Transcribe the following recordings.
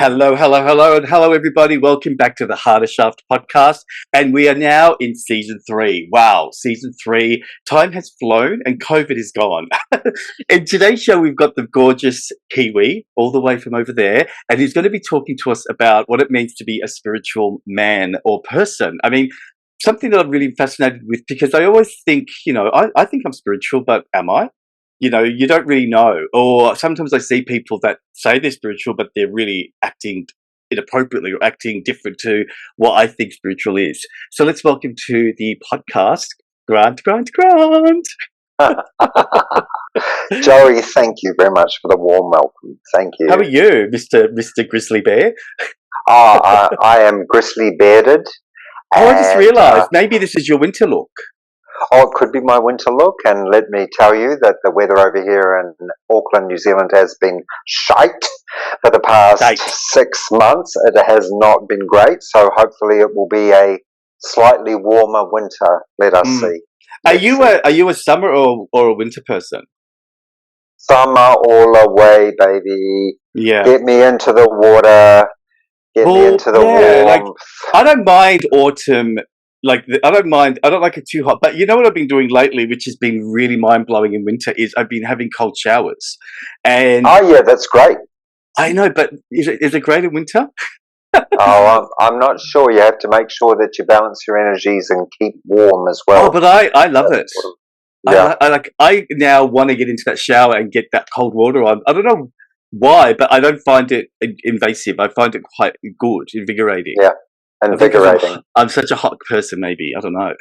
Hello, hello, hello, and hello, everybody. Welcome back to the Harder Shaft podcast. And we are now in season 3. Wow, season 3. Time has flown and COVID is gone. In today's show, we've got the gorgeous Kiwi all the way from over there. And he's going to be talking to us about what it means to be a spiritual man or person. I mean, something that I'm really fascinated with because I always think, I think I'm spiritual, but am I? You don't really know. Or sometimes I see people that say they're spiritual, but they're really acting inappropriately or acting different to what I think spiritual is. So let's welcome to the podcast, Grant. Joey, thank you very much for the warm welcome. Thank you. How are you, Mr. Grizzly Bear? I am grizzly bearded. Oh, I just realised maybe this is your winter look. Oh, it could be my winter look, and let me tell you that the weather over here in Auckland, New Zealand has been shite for the past 6 months. It has not been great, so hopefully it will be a slightly warmer winter. Let us see. Are you a summer or a winter person? Summer all the way, baby. Yeah. Get me into the water. Get me into the warmth. Like, I don't mind autumn. I don't like it too hot. But you know what I've been doing lately, which has been really mind-blowing in winter, is I've been having cold showers. And oh, yeah, that's great. I know, but is it great in winter? I'm not sure. You have to make sure that you balance your energies and keep warm as well. Oh, but I love it. Yeah. I now want to get into that shower and get that cold water on. I don't know why, but I don't find it invasive. I find it quite good, invigorating. Yeah. Invigorating. I'm such a hot person, maybe. I don't know.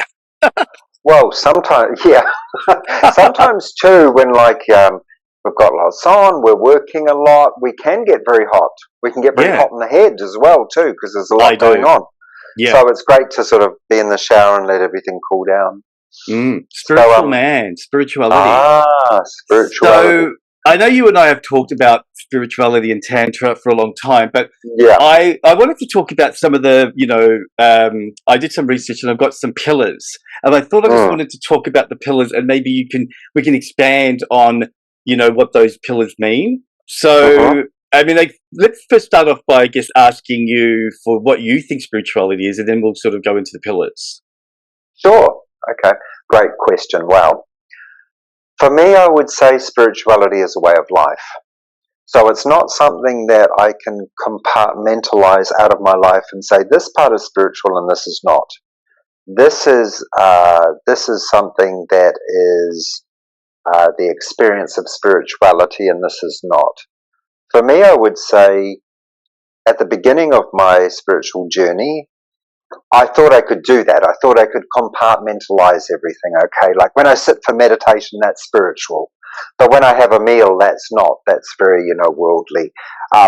Well, sometimes, yeah. Sometimes too, when we've got lots on, we're working a lot, we can get very hot. We can get very hot in the head as well too, because there's a lot going on. Yeah. So it's great to sort of be in the shower and let everything cool down. Spirituality. Spirituality. So I know you and I have talked about spirituality and Tantra for a long time, but I wanted to talk about some of the, I did some research and I've got some pillars, and I thought I just wanted to talk about the pillars, and maybe we can expand on, what those pillars mean. So, I mean, let's first start off by, I guess, asking you for what you think spirituality is, and then we'll sort of go into the pillars. Sure. Okay. Great question. Wow. For me, I would say spirituality is a way of life. So it's not something that I can compartmentalize out of my life and say this part is spiritual and this is not. This is something that is the experience of spirituality, and this is not. For me, I would say at the beginning of my spiritual journey, I thought I could do that. I thought I could compartmentalize everything, okay? Like when I sit for meditation, that's spiritual. But when I have a meal, that's not. That's very, worldly.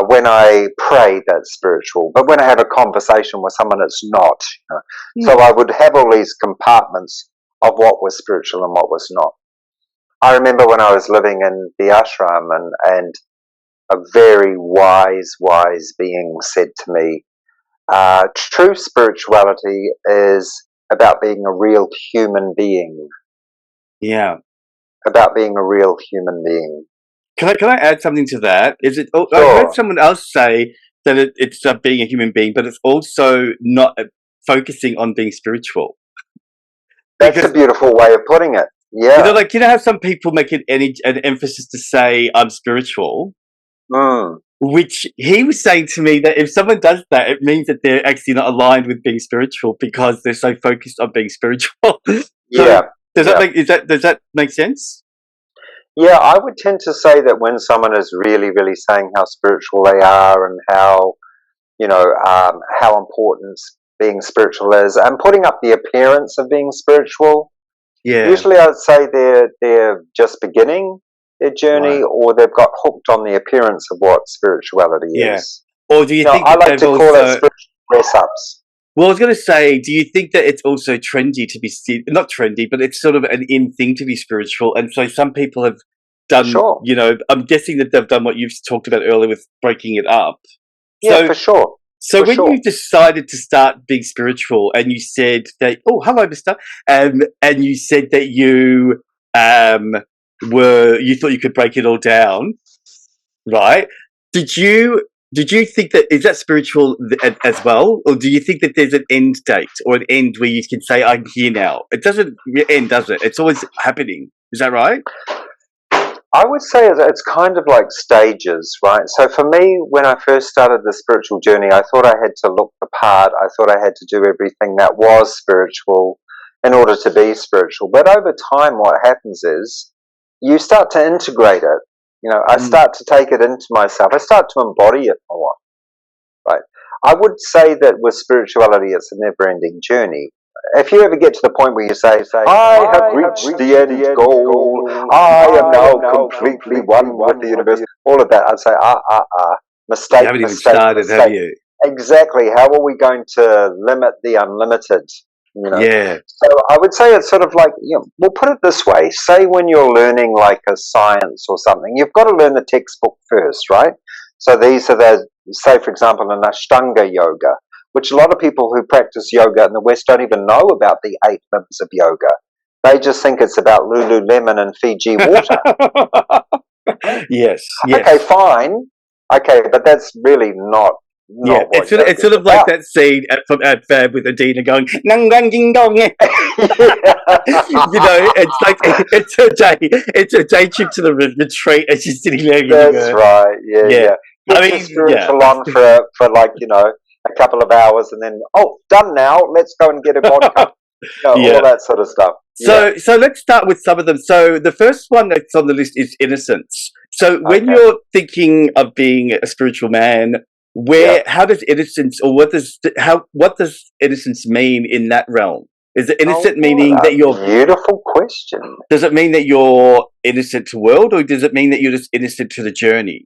When I pray, that's spiritual. But when I have a conversation with someone, it's not. So I would have all these compartments of what was spiritual and what was not. I remember when I was living in the ashram and a very wise being said to me, true spirituality is about being a real human being. Yeah. About being a real human being. Can I add something to that? Is it? Sure. I heard someone else say that it's being a human being, but it's also not focusing on being spiritual. That's a beautiful way of putting it. Yeah. How some people make an emphasis to say I'm spiritual. Which he was saying to me that if someone does that, it means that they're actually not aligned with being spiritual because they're so focused on being spiritual. Does that make sense? Yeah, I would tend to say that when someone is really, really saying how spiritual they are and how important being spiritual is, and putting up the appearance of being spiritual. Yeah. Usually, I'd say they're just beginning their journey, or they've got hooked on the appearance of what spirituality is. Or do you think I like to call it spiritual dress-ups? Well, I was going to say, do you think that it's also trendy to be not trendy, but it's sort of an in thing to be spiritual? And so some people have done, I'm guessing that they've done what you've talked about earlier with breaking it up. Yeah, for sure. So when you decided to start being spiritual, and you said that, oh, hello, mister, and you said that you you thought you could break it all down, right? Did you Did you think that is that spiritual as well, or do you think that there's an end date or an end where you can say, "I'm here now"? It doesn't end, does it? It's always happening. Is that right? I would say it's kind of like stages, right? So for me, when I first started the spiritual journey, I thought I had to look the part. I thought I had to do everything that was spiritual in order to be spiritual. But over time, what happens is you start to integrate it. I Mm. start to take it into myself. I start to embody it more, right? I would say that with spirituality, it's a never-ending journey. If you ever get to the point where you say, I have reached the end goal, I am now completely one with the universe, all of that, I'd say, You mistake, haven't even mistake, started, have mistake. you? Exactly. How are we going to limit the unlimited? Yeah. So I would say it's sort of like, we'll put it this way. Say when you're learning like a science or something, you've got to learn the textbook first, right? So these are say for example, in Ashtanga yoga, which a lot of people who practice yoga in the West don't even know about the 8 limbs of yoga. They just think it's about Lululemon and Fiji water. Yes. Okay, Yes. fine. Okay, but that's really not Yeah, what it's yoga's sort of like about. that scene from Fab with Adina going "Nangang ding dong." It's like it's a day trip to the retreat, and she's sitting there giving That's her. right. Yeah, Yeah, yeah. I Get your mean, yeah. spiritual on for like a couple of hours, and then done now. Let's go and get a vodka. All Yeah. of that sort of stuff. Yeah. So let's start with some of them. So the first one that's on the list is innocence. So when Okay. you're thinking of being a spiritual man, Yeah. how does innocence, or what does innocence mean in that realm? Is it Oh, innocent what meaning a that you're? beautiful question. Does it mean that you're innocent to the world, or does it mean that you're just innocent to the journey?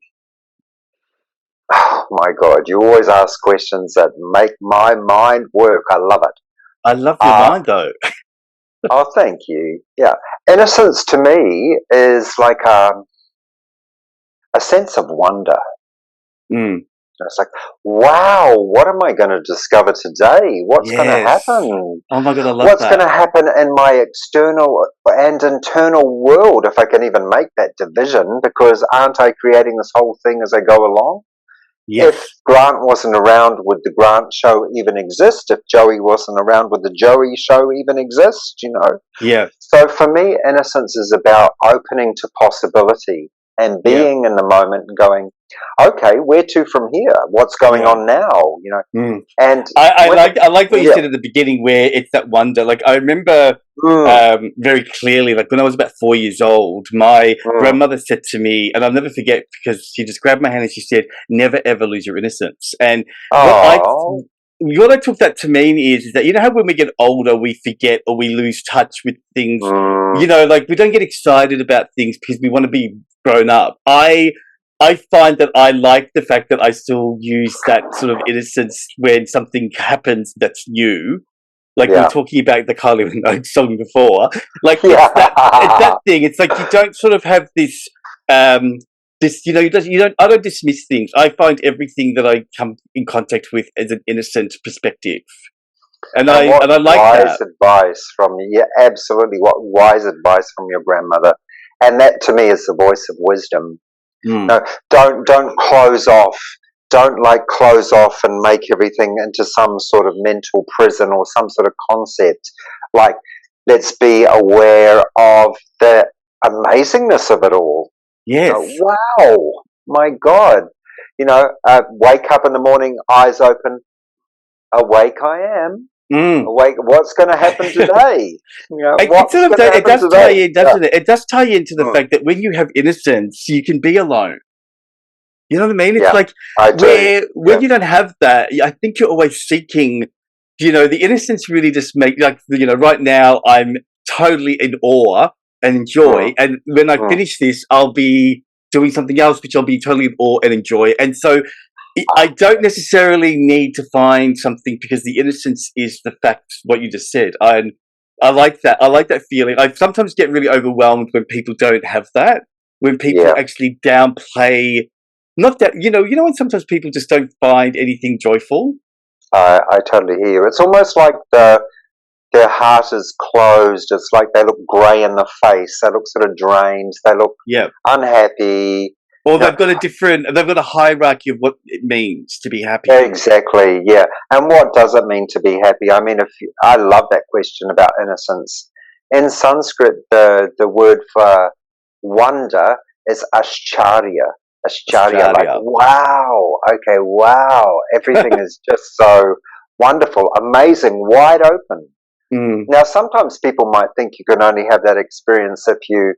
Oh my God, you always ask questions that make my mind work. I love it. I love your Uh, mind, though. oh, thank you. Yeah. Innocence to me is like a sense of wonder. Mm, It's like, wow, what am I going to discover today? What's going to yes. happen? Oh my god, I love What's going that. to happen in my external and internal world, if I can even make that division? Because aren't I creating this whole thing as I go along? If Yes. Grant wasn't around, would the Grant show even exist? If Joey wasn't around, would the Joey show even exist? Yeah. So for me, innocence is about opening to possibility and Yeah. being in the moment and going, okay, where to from here? What's going Yeah. on now? Mm. And when, I like what you yeah, said at the beginning, where it's that wonder. Like I remember mm, very clearly, like when I was about 4 years old, my mm. grandmother said to me, and I'll never forget because she just grabbed my hand and she said, "Never ever lose your innocence." And what I Oh, what I took that to mean is that how when we get older we forget or we lose touch with things. mm, Like we don't get excited about things because we want to be grown up. I find that I like the fact that I still use that sort of innocence when something happens that's new. Like we were yeah, talking about the Kylie Minogue song before. Like it's that yeah. thing. It's like you don't sort of have this you don't I don't dismiss things. I find everything that I come in contact with as an innocent perspective. And And what I like wise that. advice from you. Yeah, absolutely. What wise advice from your grandmother. And that to me is the voice of wisdom. Mm, No, don't close off. Don't like close off and make everything into some sort of mental prison or some sort of concept. Like, let's be aware of the amazingness of it all. yes. Wow, my God. Wake up in the morning, eyes open, awake I am. Mm. Awake, what's going to happen today? It What's sort of going to it happen does tie today? in, Yeah. doesn't it? It does tie into the Mm. fact that when you have innocence, you can be alone. You know what I mean? It's Yeah, like I do. where Yeah. when you don't have that, I think you're always seeking. The innocence really just make right now I'm totally in awe and enjoy, Mm. and when I Mm. finish this, I'll be doing something else which I'll be totally in awe and enjoy. And so I don't necessarily need to find something because the innocence is the fact what you just said. I like that. I like that feeling. I sometimes get really overwhelmed when people don't have that. When people Yeah. actually downplay, not that when sometimes people just don't find anything joyful. I totally hear you. It's almost like their heart is closed. It's like they look grey in the face. They look sort of drained. They look Yeah. unhappy. Or You know, they've got a hierarchy of what it means to be happy. exactly, yeah. And what does it mean to be happy? I mean, I love that question about innocence. In Sanskrit, the word for wonder is ascharya. Ascharya, like Australia. wow, okay, wow. Everything is just so wonderful, amazing, wide open. Mm, Now, sometimes people might think you can only have that experience if you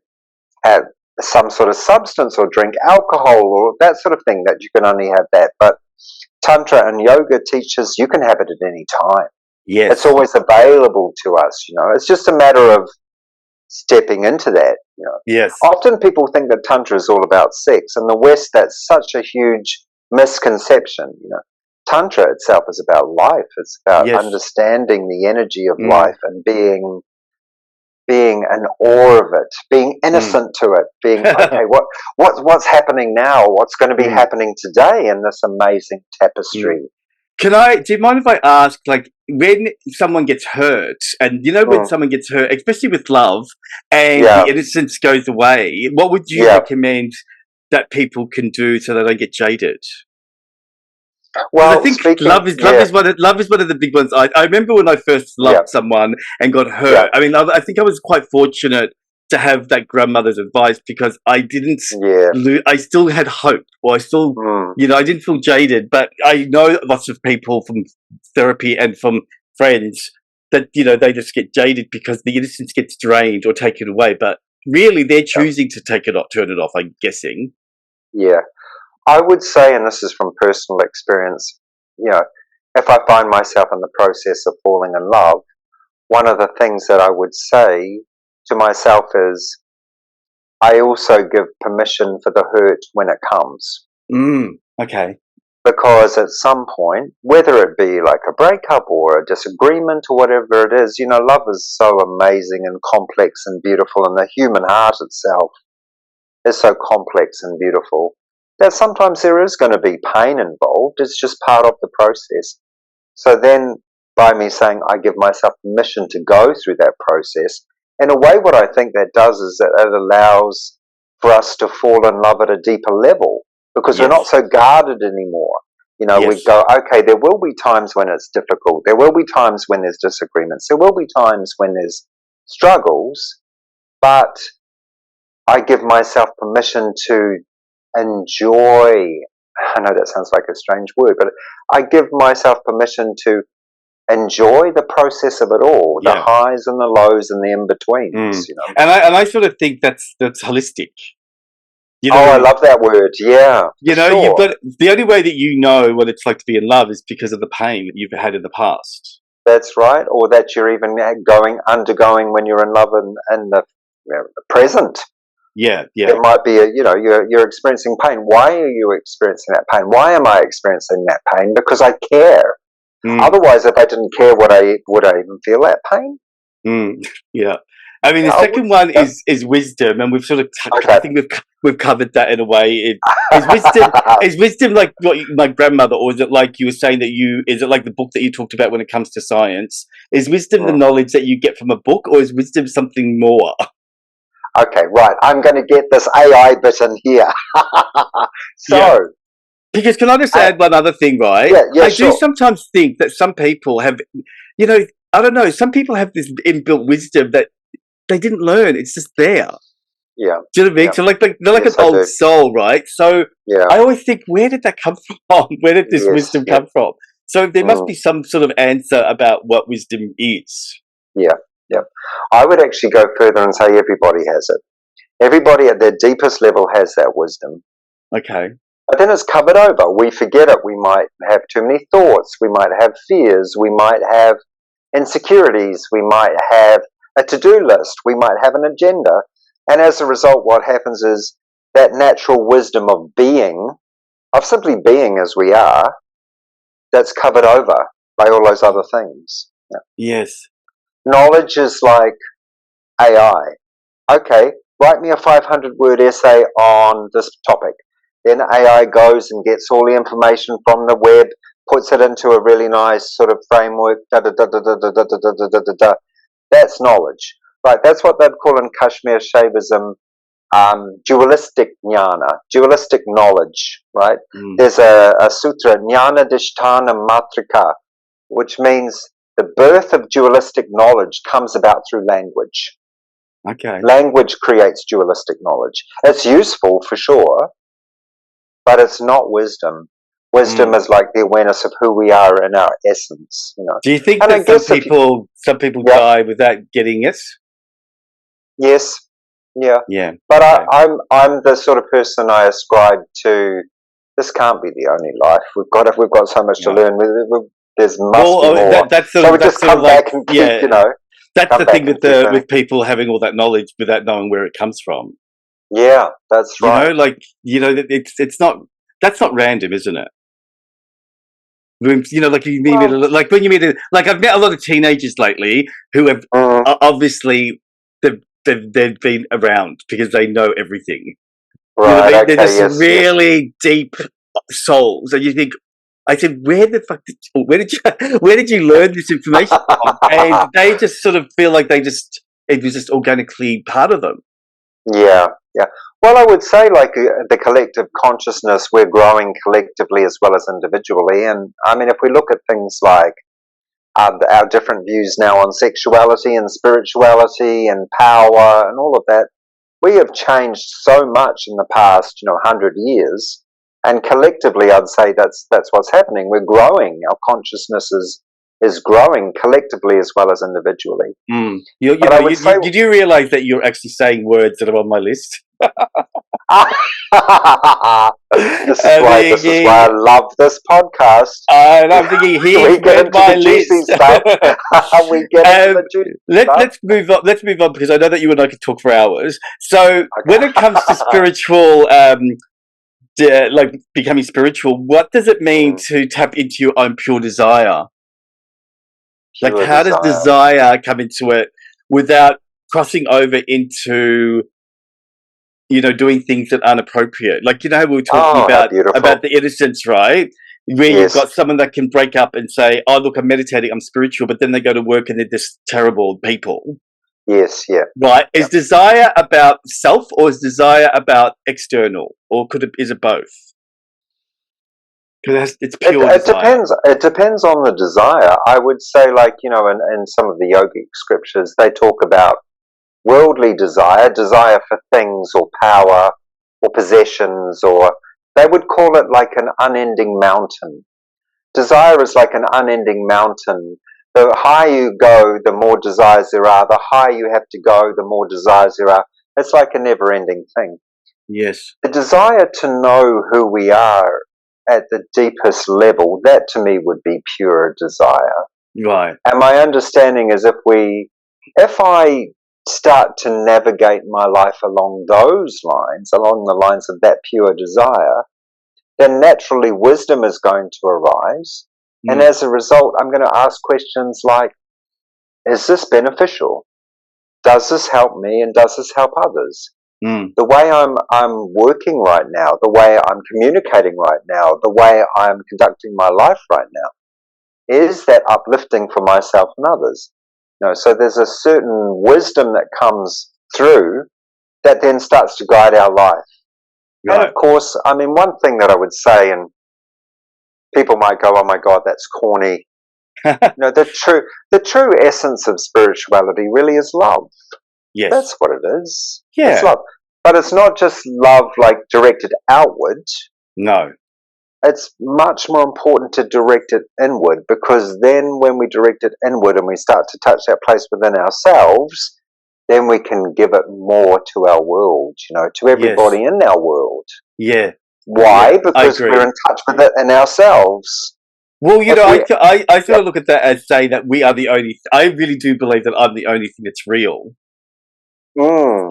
have some sort of substance or drink alcohol or that sort of thing, that you can only have that. But Tantra and yoga teaches you can have it at any time. It's yes. always available to us, you know. It's just a matter of stepping into that, you know. Yes. Often people think that Tantra is all about sex. In the West, that's such a huge misconception, you know. Tantra itself is about life. It's about Yes. understanding the energy of Mm, life and being in awe of it, being mm. innocent to it, being okay. What's happening now? What's going to be Mm, happening today in this amazing mm. tapestry? Do you mind if I ask, like, when someone gets hurt, and you know, when Mm, someone gets hurt, especially with love, and yeah, the innocence goes away, what would you yeah. recommend that people can do so they don't get jaded? Because I Well, think speaking, love yeah, is one of the big ones. I remember when I first yeah, loved someone and got yeah, hurt. I mean, I think I was quite fortunate to have that grandmother's advice because I didn't yeah, I still had hope, or I still, mm, I didn't feel jaded. But I know lots of people from therapy and from friends that they just get jaded because the innocence gets drained or taken away. But really, they're yeah, choosing to take it off, turn it off. I'm guessing. yeah. I would say, and this is from personal experience, you know, if I find myself in the process of falling in love, one of the things that I would say to myself is, I also give permission for the hurt when it comes. Okay. Because at some point, whether it be like a breakup or a disagreement or whatever it is, you know, love is so amazing and complex and beautiful, and the human heart itself is so complex and beautiful that sometimes there is going to be pain involved. It's just part of the process. So then, by me saying I give myself permission to go through that process, in a way, what I think that does is that it allows for us to fall in love at a deeper level, because we're not Yes. so guarded anymore. You know, we Yes. go, okay, there will be times when it's difficult. There will be times when there's disagreements. There will be times when there's struggles, but I give myself permission to enjoy. I know that sounds like a strange word, but I give myself permission to enjoy the process of it all, the Yeah. highs and the lows and the in betweens. Mm. You know. And I sort of think that's holistic. You Oh, I know, love that word. Yeah, for you've sure. got the only way that you know what it's like to be in love is because of the pain that you've had in the past. That's right. Or that you're even undergoing when you're in love in the, you know, the present. Yeah, yeah. It might be you're experiencing pain. Why are you experiencing that pain? Why am I experiencing that pain? Because I care. Mm, Otherwise, if I didn't care, would I even feel that pain? mm, yeah. I mean, the Yeah, I would. second one Yeah. is wisdom, and we've sort of I Okay. think we've covered that in a way. Is wisdom like what my grandmother, or is it like you were saying that is it like the book that you talked about when it comes to science? Is wisdom the Mm. knowledge that you get from a book, or is wisdom something more? Okay, right. I'm going to get this AI bit in here. Yeah. So, Because can I just I, add one other thing, right? yeah, yeah, I do sure. sometimes think that some people have, I don't know, some people have this inbuilt wisdom that they didn't learn. It's just there. Yeah, Do you know what I mean? yeah. So like they're like an Yes, I old do. soul, right? So Yeah, I always think, where did that come from? Where did this yes, wisdom yeah, come from? So there must mm, be some sort of answer about what wisdom is. yeah, yeah. I would actually go further and say everybody has it. Everybody at their deepest level has that wisdom. Okay. But then it's covered over. We forget it. We might have too many thoughts. We might have fears. We might have insecurities. We might have a to-do list. We might have an agenda. And as a result, what happens is that natural wisdom of being, of simply being as we are, that's covered over by all those other things. Yeah. Yes. Knowledge is like AI. Okay, write me a 500-word essay on this topic. Then AI goes and gets all the information from the web, puts it into a really nice sort of framework. Da da da da da da da da da da da. That's knowledge, right? That's what they'd call in Kashmir Shaivism dualistic jnana, dualistic knowledge, right? Mm. There's a sutra, Jnana Dishtana Matrika, which means the birth of dualistic knowledge comes about through language. Okay. Language creates dualistic knowledge. It's useful for sure, but it's not wisdom. Wisdom is like the awareness of who we are in our essence, you know. Do you think And I that guess some people yeah, die without getting it? yes, yeah. Yeah. But Okay. I'm the sort of person I ascribe to. This can't be the only life. We've got so much to Right. learn. There's must Well, be more. that's So we that's just sort of come like, back and keep, yeah, you know, that's come the thing back and with keep learning. with people having all that knowledge without knowing where it comes from. Yeah, that's You right. know, like, you know, it's not, that's not random, isn't it? You know, like you meet, Well, like when you meet, like I've met a lot of teenagers lately who have obviously they've been around because they know everything. You know what I right. mean? They're Okay. just Yes. Yes. really deep souls, and you think, I said, where the fuck where did you learn this information from? And they just sort of feel like it was just organically part of them. Yeah. Yeah. Well, I would say like the collective consciousness, we're growing collectively as well as individually. And I mean, if we look at things like our different views now on sexuality and spirituality and power and all of that, we have changed so much in the past, 100 years. And collectively, I'd say that's what's happening. We're growing. Our consciousness is growing collectively as well as individually. But I would say, Did you realize that you're actually saying words that are on my list? this is why I love this podcast. And I'm thinking, We he's get read into my the juicy list. stuff. We get into the juicy stuff. Let's move on. Let's move on because I know that you and I could talk for hours. So, when it comes to spiritual, like becoming spiritual, what does it mean to tap into your own pure desire? Like, Pure how does desire come into it without crossing over into, you know, doing things that aren't appropriate? Like, you know, we were talking how beautiful. about the innocence, right? Where you've got someone that can break up and say, "Oh, look, I'm meditating, I'm spiritual," but then they go to work and they're just terrible people. Yes, yeah. Right? Is desire about self, or is desire about external, or is it both? Because it's pure It desire. depends. It depends on the desire. I would say, like, in some of the yogic scriptures, they talk about worldly desire, desire for things or power or possessions, or they would call it like an unending mountain. Desire is like an unending mountain. The higher you go, the more desires there are. The higher you have to go, the more desires there are. It's like a never-ending thing. Yes. The desire to know who we are at the deepest level, that to me would be pure desire. Right. And my understanding is if I start to navigate my life along those lines, along the lines of that pure desire, then naturally wisdom is going to arise. And as a result, I'm going to ask questions like, is this beneficial? Does this help me and does this help others? The way I'm working right now, the way I'm communicating right now, the way I'm conducting my life right now, is that uplifting for myself and others? So there's a certain wisdom that comes through that then starts to guide our life. Right. And of course, I mean, one thing that I would say, and people might go, "Oh my God, that's corny." The true essence of spirituality really is love. Yes. That's what it is. Yeah. It's love. But it's not just love like directed outward. No. It's much more important to direct it inward, because then when we direct it inward and we start to touch that place within ourselves, then we can give it more to our world, to everybody in our world. Yeah. Why? Because we're in touch with it in ourselves. Well, I sort of look at that as saying that we are the only. I really do believe that I'm the only thing that's real.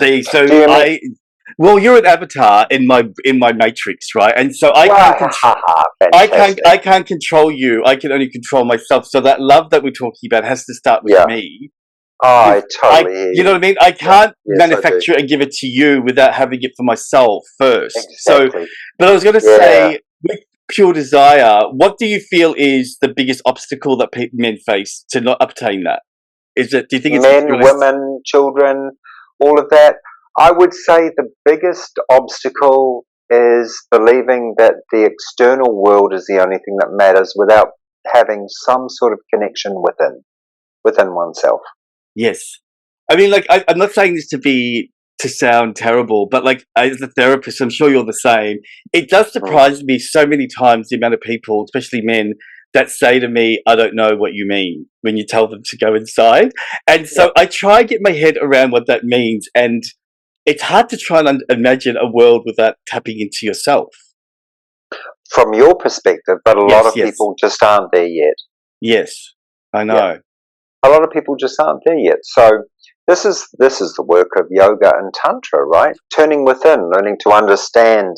See, so well, you're an avatar in my matrix, right? And so I can't control you. I can only control myself. So that love that we're talking about has to start with me. Oh, I totally. You know what I mean? I can't manufacture and give it to you without having it for myself first. Exactly. So, but I was going to say, with pure desire, what do you feel is the biggest obstacle that men face to not obtain that? Is it? Do you think it's men, women, children, all of that? I would say the biggest obstacle is believing that the external world is the only thing that matters without having some sort of connection within oneself. Yes. I mean, like, I'm not saying this to sound terrible, but like, as a therapist, I'm sure you're the same. It does Mm. surprise me so many times the amount of people, especially men, that say to me, I don't know what you mean when you tell them to go inside. And Yeah. so I try and get my head around what that means. And it's hard to try and imagine a world without tapping into yourself. From your perspective, but a lot Yes, of yes, people just aren't there yet. yes. I Yeah. know. A lot of people just aren't there yet. So this is the work of yoga and tantra, right? Turning within, learning to understand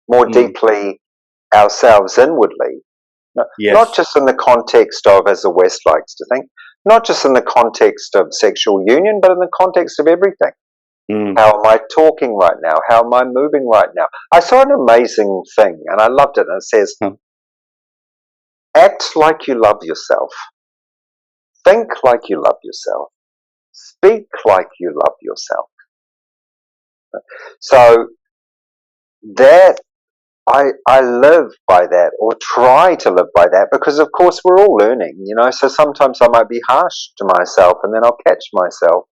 more Mm, deeply ourselves inwardly. Not yes. just in the context of, as the West likes to think, not just in the context of sexual union, but in the context of everything. Mm, How am I talking right now? How am I moving right now? I saw an amazing thing and I loved it. And it says, huh, act like you love yourself. Think like you love yourself. Speak like you love yourself. So that I live by that, or try to live by that, because of course we're all learning, so sometimes I might be harsh to myself and then I'll catch myself.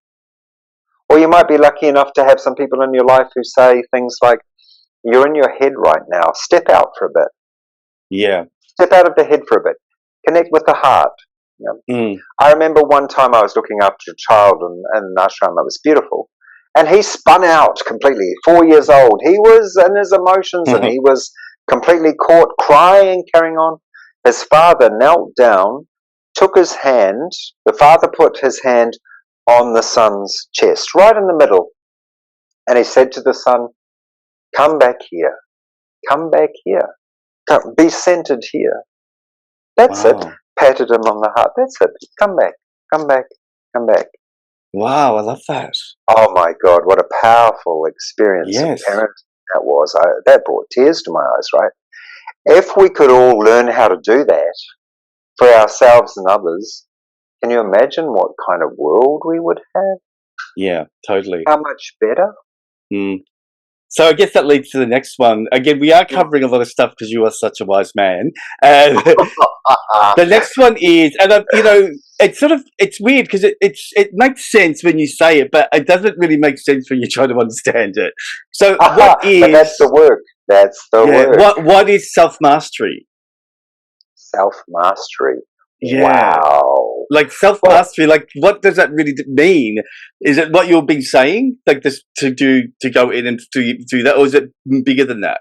Or you might be lucky enough to have some people in your life who say things like, you're in your head right now, step out for a bit. yeah. Step out of the head for a bit. Connect with the heart. Mm, I remember one time I was looking after a child in an ashram. It was beautiful. And he spun out completely. 4 years old. He was in his emotions and he was completely caught, crying, carrying on. His father knelt down, took his hand. The father put his hand on the son's chest, right in the middle. And he said to the son, come back here. Come back here. Be centered here. That's it. wow. Patted him on the heart. That's it. Come back. Come back. Come back. Wow, I love that. Oh my God, what a powerful experience of Yes. parenting that was. That brought tears to my eyes, right? If we could all learn how to do that for ourselves and others, can you imagine what kind of world we would have? Yeah, totally. How much better? Mm. So I guess that leads to the next one. Again, we are covering a lot of stuff because you are such a wise man. And the next one is, and it's weird because it makes sense when you say it, but it doesn't really make sense when you try to understand it. So what But that's is, the work. That's the yeah, work. what is self mastery? Self mastery. Yeah. Wow. Like self Well, mastery, like what does that really mean? Is it what you've been saying, like this to go in and do that, or is it bigger than that?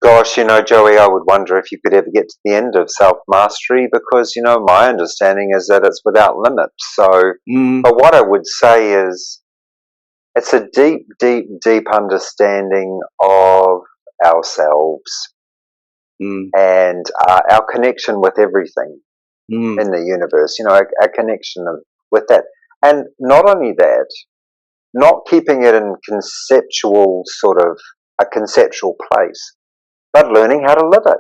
gosh, Joey, I would wonder if you could ever get to the end of self mastery because, my understanding is that it's without limits. So, Mm, but what I would say is it's a deep, deep, deep understanding of ourselves mm, and our connection with everything mm. in the universe, our connection with that. And not only that, not keeping it in conceptual sort of a conceptual place, but learning how to live it.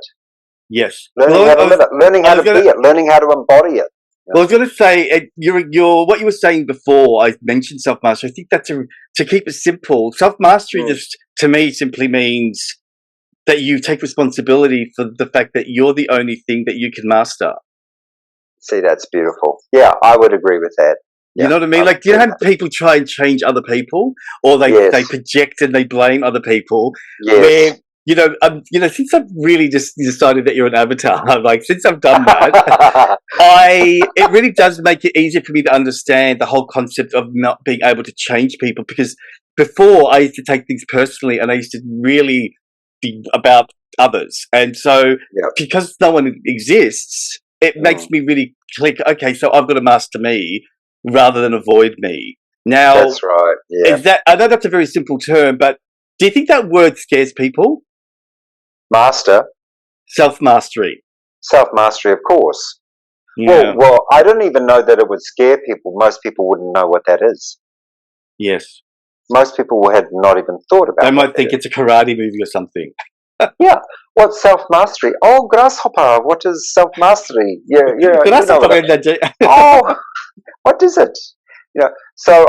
Yes. Learning Well, how to live it, learning I how was to be gonna, it, learning how to embody it. well, I was gonna say, your what you were saying before. I mentioned self mastery. I think that to keep it simple, self mastery Mm. just to me simply means that you take responsibility for the fact that you're the only thing that you can master. See, that's beautiful. Yeah, I would agree with that. You Yeah, know what I I mean? would Like, do you agree know with how that. people try and change other people, or they Yes, project and they blame other people? yes. Where since I've really just decided that you're an avatar, like since I've done that, it really does make it easier for me to understand the whole concept of not being able to change people. Because before I used to take things personally, and I used to really be about others, and so Yep. because no one exists, it makes Mm, me really click. Okay, so I've got to master me rather than avoid me. Now, that's right. Yeah. is that I know that's a very simple term, but do you think that word scares people? Master, Self mastery. self mastery, of course. Yeah. Well, I don't even know that it would scare people. Most people wouldn't know what that is. Yes. Most people had not even thought They about what might that think is. it's a karate movie or something. Yeah. What's self mastery? Oh, grasshopper. What is self mastery? Yeah, you Graças know a what I Deus, mean. Oh, what is it? So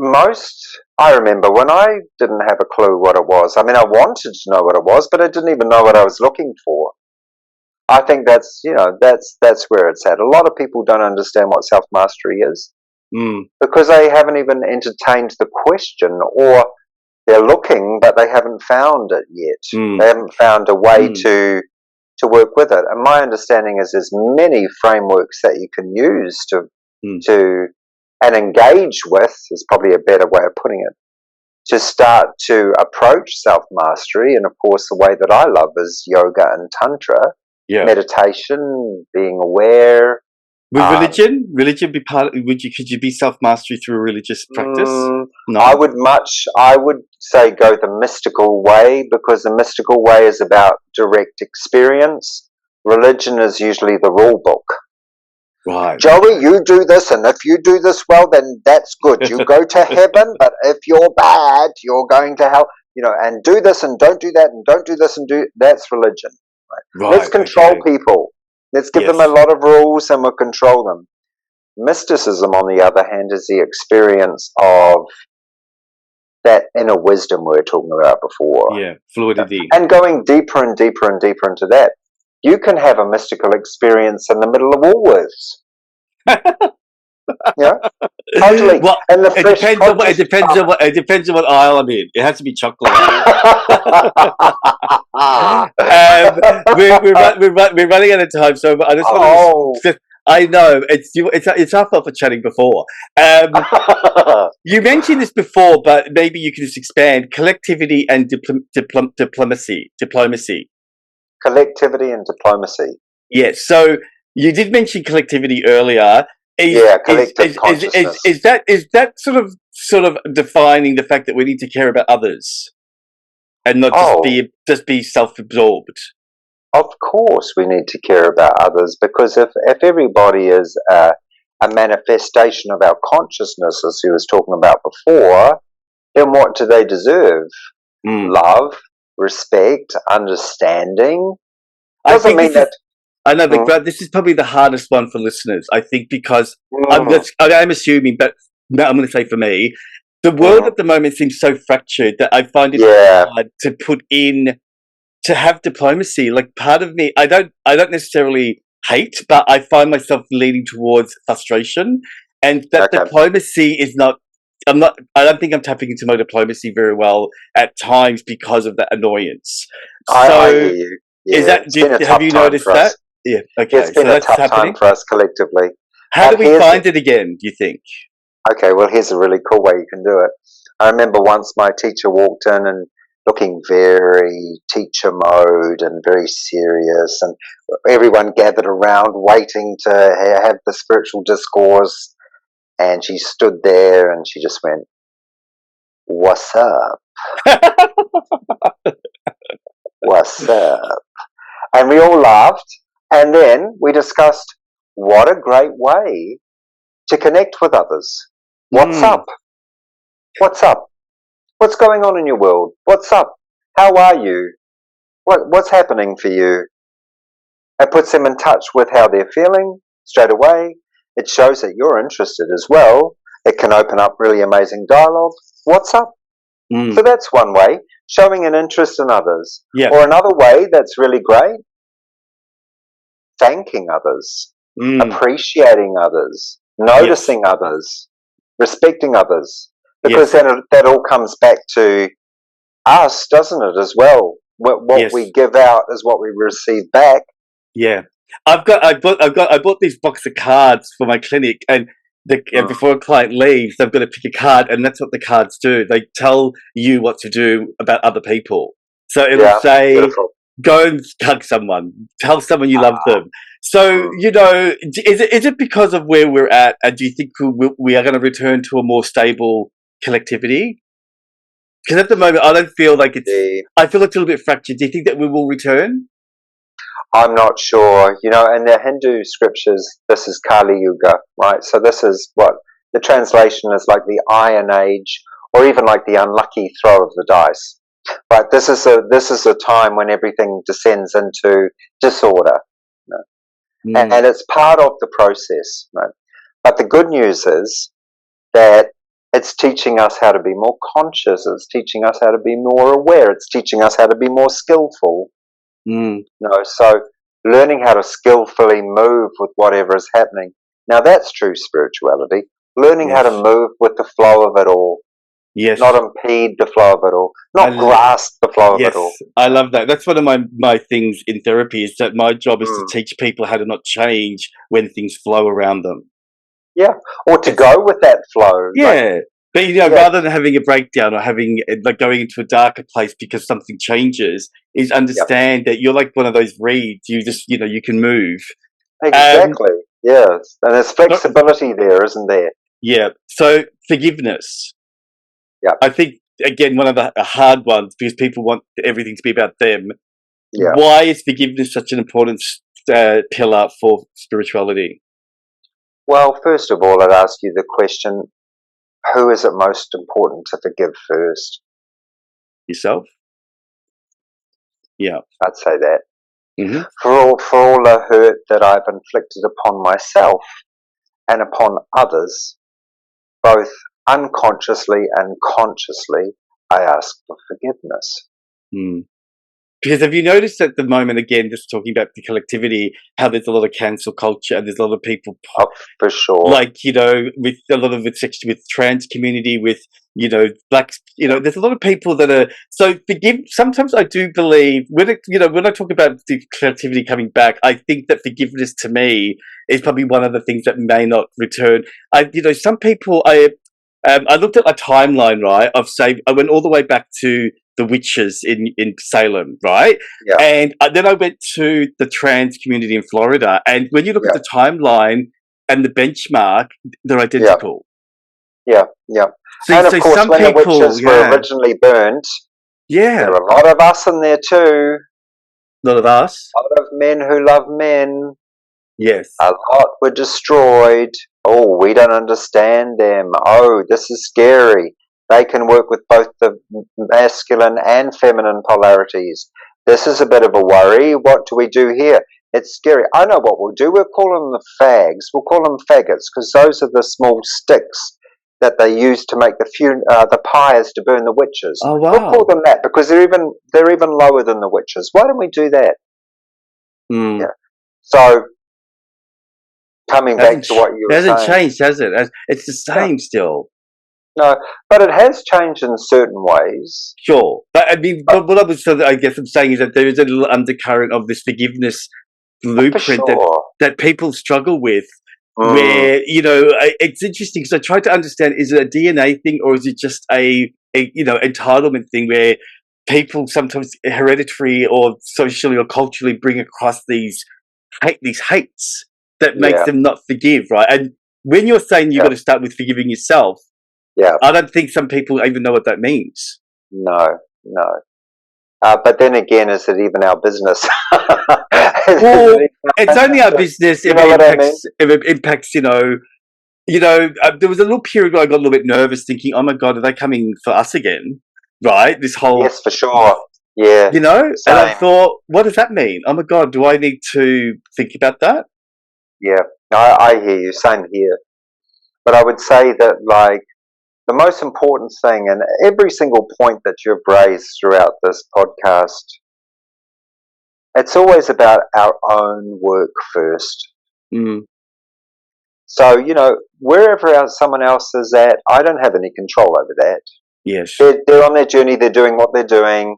I remember when I didn't have a clue what it was. I mean, I wanted to know what it was, but I didn't even know what I was looking for. I think that's where it's at. A lot of people don't understand what self-mastery is Mm, because they haven't even entertained the question, or they're looking, but they haven't found it yet. mm, They haven't found a way mm, to work with it. And my understanding is there's many frameworks that you can use mm. to and engage with is probably a better way of putting it, to start to approach self-mastery. And of course, the way that I love is yoga and tantra, Yeah. meditation, being aware. Would Um, religion be part? Could you be self mastery through a religious practice? mm, No. I would say go the mystical way, because the mystical way is about direct experience. Religion is usually the rule book. Right. Joey, you do this, and if you do this well, then that's good. You go to heaven, but if you're bad, you're going to hell. And do this and don't do that, and don't do this and do that's religion. Right? Let's Right. control Okay. people. Let's give them a Yes. lot of rules, and we'll control them. Mysticism, on the other hand, is the experience of that inner wisdom we were talking about before, Yeah. Fluidity. and going deeper and deeper and deeper into that. You can have a mystical experience in the middle of Woolworths. Yeah. Totally. Well, And the it fresh depends on what it produce depends truck. on what it depends on what aisle I'm in. It has to be chocolate aisle. We're running out of time, so I just wanted Oh. to. I know it's our fault for chatting before. Um, you mentioned this before, but maybe you can just expand collectivity and diplomacy. Diplomacy. Collectivity and diplomacy. Yes. So you did mention collectivity earlier. Yeah, collective consciousness. Is that sort of defining the fact that we need to care about others and not Oh, just be self-absorbed? of course we need to care about others, because if everybody is a manifestation of our consciousness, as he was talking about before, then what do they deserve? Mm. Love, respect, understanding. I Doesn't think mean this is. that. I know, Mm, but this is probably the hardest one for listeners. I think because mm, I'm assuming, but no, I'm going to say for me, the world mm, at the moment seems so fractured that I find it yeah, hard to put in to have diplomacy. Like part of me, I don't necessarily hate, but I find myself leaning towards frustration, and that okay. diplomacy is not. I don't think I'm tapping into my diplomacy very well at times because of that annoyance. I So, hear you. is Yeah, that? it's been a Have tough you time noticed for that? us. Yeah. It's Okay. So been a that's tough time happening. for us collectively. How do And we here's find it again? Do you think? okay, well, here's a really cool way you can do it. I remember once my teacher walked in and looking very teacher mode and very serious, and everyone gathered around waiting to have the spiritual discourse. And she stood there and she just went, "What's up? What's up?" And we all laughed. And then we discussed what a great way to connect with others. What's Mm, up? What's up? What's going on in your world? What's up? How are you? What's happening for you? It puts them in touch with how they're feeling straight away. It shows that you're interested as well. It can open up really amazing dialogue. What's up? So mm, that's one way, showing an interest in others. yeah. Or another way that's really great, thanking others, Mm, appreciating others, yes. noticing others, respecting others. Because Yes. then that all comes back to us, doesn't it, as well? What Yes. we give out is what we receive back. Yeah. I bought this box of cards for my clinic, and Mm, before a client leaves, they've got to pick a card, and that's what the cards do. They tell you what to do about other people. So it'll yeah, say, beautiful. go and hug someone, tell someone you love Ah, them. So, mm. is it because of where we're at, and do you think we are going to return to a more stable collectivity? Because at the moment, I don't feel like The, I feel like it's a little bit fractured. Do you think that we will return? I'm not sure. In the Hindu scriptures, this is Kali Yuga, right? So this is what the translation is like the Iron Age, or even like the unlucky throw of the dice. Right? This is a time when everything descends into disorder, you know, Mm, and it's part of the process. Right? But the good news is that It's teaching us how to be more conscious. It's teaching us how to be more aware. It's teaching us how to be more skillful. Mm, So learning how to skillfully move with whatever is happening. Now that's true spirituality. Learning how to yes. move with the flow of it all, not Yes. impede the flow of it all, I not l- grasp the flow of it all. yes. I love that. That's one of my things in therapy is that my job is to Mm. teach people how to not change when things flow around them. Yeah, or to It's go with that flow. Like, yeah. But yeah, rather than having a breakdown or having like going into a darker place because something changes, is yeah, understand that you're like one of those reeds. You just you can move. Um, exactly. Yes, and there's so- flexibility there, isn't there? yeah. So forgiveness. Yeah, I think again one of the hard ones because people want everything to be about them. yeah. Why is forgiveness such an important pillar for spirituality? Well, first of all, I'd ask you the question: who is it most important to forgive first? Yourself? Yeah. I'd say that. Hmm. For all the hurt that I've inflicted upon myself and upon others, both unconsciously and consciously, I ask for forgiveness. Mm. Because have you noticed at the moment, again, just talking about the collectivity, how there's a lot of cancel culture and there's a lot of people Oh, for sure. like with a lot of with trans community, with blacks, Yeah, there's a lot of people that are so forgive. Sometimes I do believe when I talk about the creativity coming back, I think that forgiveness to me is probably one of the things that may not return. Some people I looked at a timeline, right, of say I went all the way back to the witches in Salem, right, yeah, and then I went to the trans community in Florida, and when you look at yeah, the timeline and the benchmark, they're yeah, identical. yeah, yeah. So, And of so course, some when the people, witches were yeah, originally burnt, there yeah, were a lot of us in there too. a lot of us, A lot of men who love men. yes. A lot were destroyed. Oh, we don't understand them. Oh, this is scary. They can work with both the masculine and feminine polarities. This is a bit of a worry. What do we do here? It's scary. I know what we'll do. We'll call them the fags. We'll call them faggots because those are the small sticks that they use to make the pyres to burn the witches. Oh We'll call wow. them that because they're even lower than the witches. Why don't we do that? Hmm. Yeah. So coming back Hasn't to what you it were hasn't saying. changed, has it? It's the No, same still. no, but it has changed in certain ways. Sure, but I mean, But but what I guess I'm saying is that there is a little undercurrent of this forgiveness for blueprint that sure. people struggle with. Mm, Where it's interesting because I tried to understand: is it a DNA thing or is it just a entitlement thing where people sometimes hereditary or socially or culturally bring across these hates that makes yeah, them not forgive, right? And when you're saying you've yeah, got to start with forgiving yourself, yeah. I don't think some people even know what that means. No, no. But then again, is it even our business? Is Well, it it's only our even, business you if know it what I mean? impacts there was a little period where I got a little bit nervous, thinking, "Oh my god, are they coming for us again?" Right? This whole, Yes, for sure. Yeah, and I same. thought, "What does that mean? Oh my god, do I need to think about that?" Yeah, no, I hear you. Same here. But I would say that, like, the most important thing, and every single point that you've raised throughout this podcast, it's always about our own work first. Mm, So, wherever else someone else is at, I don't have any control over that. yes, They're on their journey, they're doing what they're doing,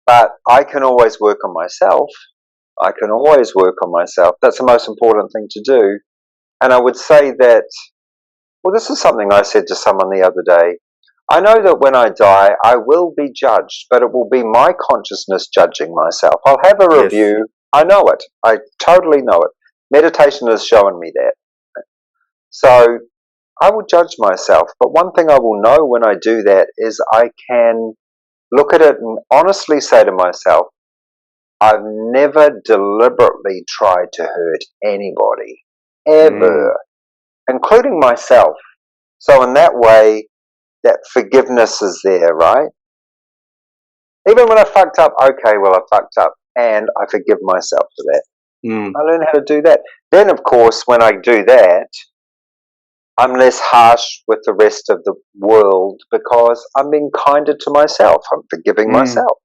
but I can always work on myself. I can always work on myself. That's the most important thing to do. And I would say that, well, this is something I said to someone the other day. I know that when I die, I will be judged, but it will be my consciousness judging myself. I'll have a yes, review. I know it. I totally know it. Meditation has shown me that. So I will judge myself. But one thing I will know when I do that is I can look at it and honestly say to myself, I've never deliberately tried to hurt anybody, mm, ever, including myself. So in that way, that forgiveness is there, right? Even when I fucked up, okay, well, I fucked up and I forgive myself for that. mm, I learn how to do that. Then, of course, when I do that, I'm less harsh with the rest of the world because I'm being kinder to myself. I'm forgiving Mm. myself.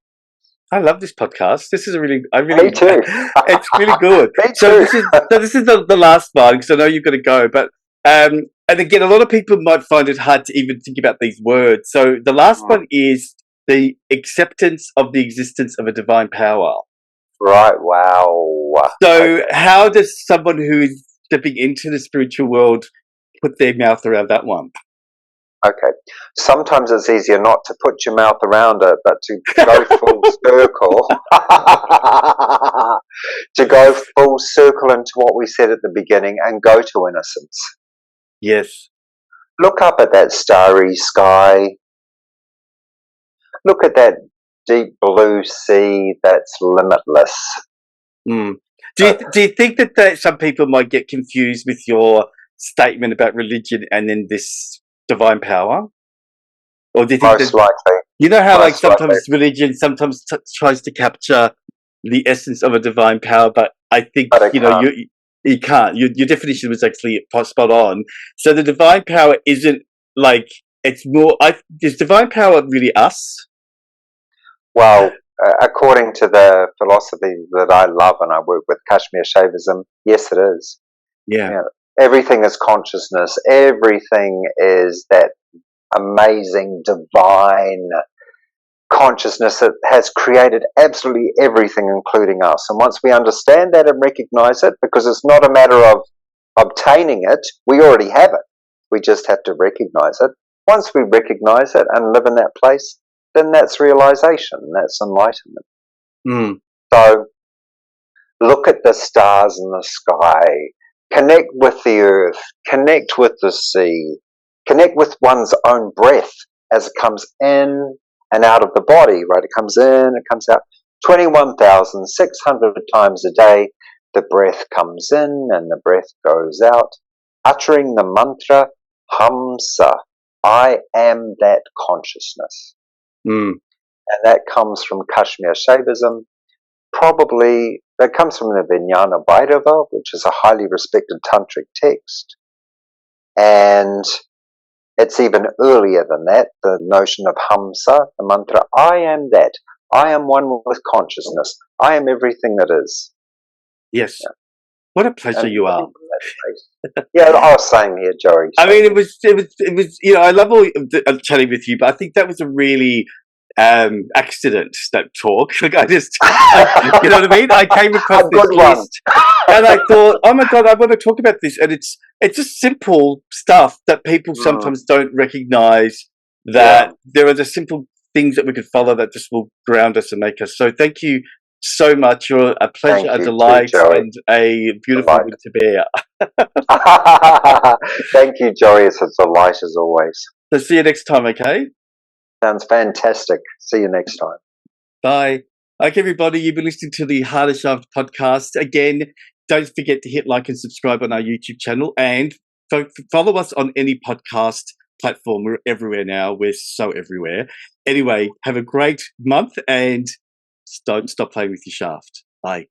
I love this podcast. This is Me too. it's really good. Me So too. this is the last one because I know you've got to go. But and again, a lot of people might find it hard to even think about these words. So the last one is the acceptance of the existence of a divine power. Right. Wow. So how does someone who is stepping into the spiritual world put their mouth around that one? Okay. Sometimes it's easier not to put your mouth around it, but to go full circle. To go full circle into what we said at the beginning and go to innocence. Yes. Look up at that starry sky. Look at that deep blue sea that's limitless. Mm. Do you think that some people might get confused with your statement about religion and then this divine power? Or do you think Most that likely. you know how like Most likely. sometimes religion sometimes tries to capture the essence of a divine power, but I think But it can't. you can't. Your definition was actually spot on. So the divine power isn't like it's more. Is divine power really us? Well, according to the philosophy that I love and I work with, Kashmir Shaivism, yes, it is. Yeah. You know, everything is consciousness. Everything is that amazing, divine consciousness that has created absolutely everything, including us. And once we understand that and recognize it, because it's not a matter of obtaining it, we already have it. We just have to recognize it. Once we recognize it and live in that place, then that's realization, that's enlightenment. Mm. So look at the stars in the sky, connect with the earth, connect with the sea, connect with one's own breath as it comes in and out of the body, right? It comes in, it comes out 21,600 times a day. The breath comes in and the breath goes out, uttering the mantra Hamsa. I am that consciousness. Mm. And that comes from Kashmir Shaivism. Probably that comes from the Vijnana Bhairava, which is a highly respected tantric text. And it's even earlier than that, the notion of Hamsa, the mantra, I am that. I am one with consciousness. I am everything that is. Yes. Yeah. What a pleasure And you are. Yeah, I was saying here, Joey. I mean, it was, you know, I love all chatting with you, but I think that was a really accident, that talk. Like you know what I mean? I came across this list and I thought, oh my God, I want to talk about this. And it's just simple stuff that people sometimes don't recognize, that there are the simple things that we could follow that just will ground us and make us. So thank you so much. You're a pleasure, a delight, and a beautiful wind to bear. Thank you, Joey. It's a delight as always. So see you next time, okay? Sounds fantastic. See you next time. Bye. Okay, everybody, you've been listening to the Harder Shaft podcast. Again, don't forget to hit like and subscribe on our YouTube channel, and follow us on any podcast platform. We're everywhere now. We're so everywhere. Anyway, have a great month and don't stop playing with your shaft. Bye.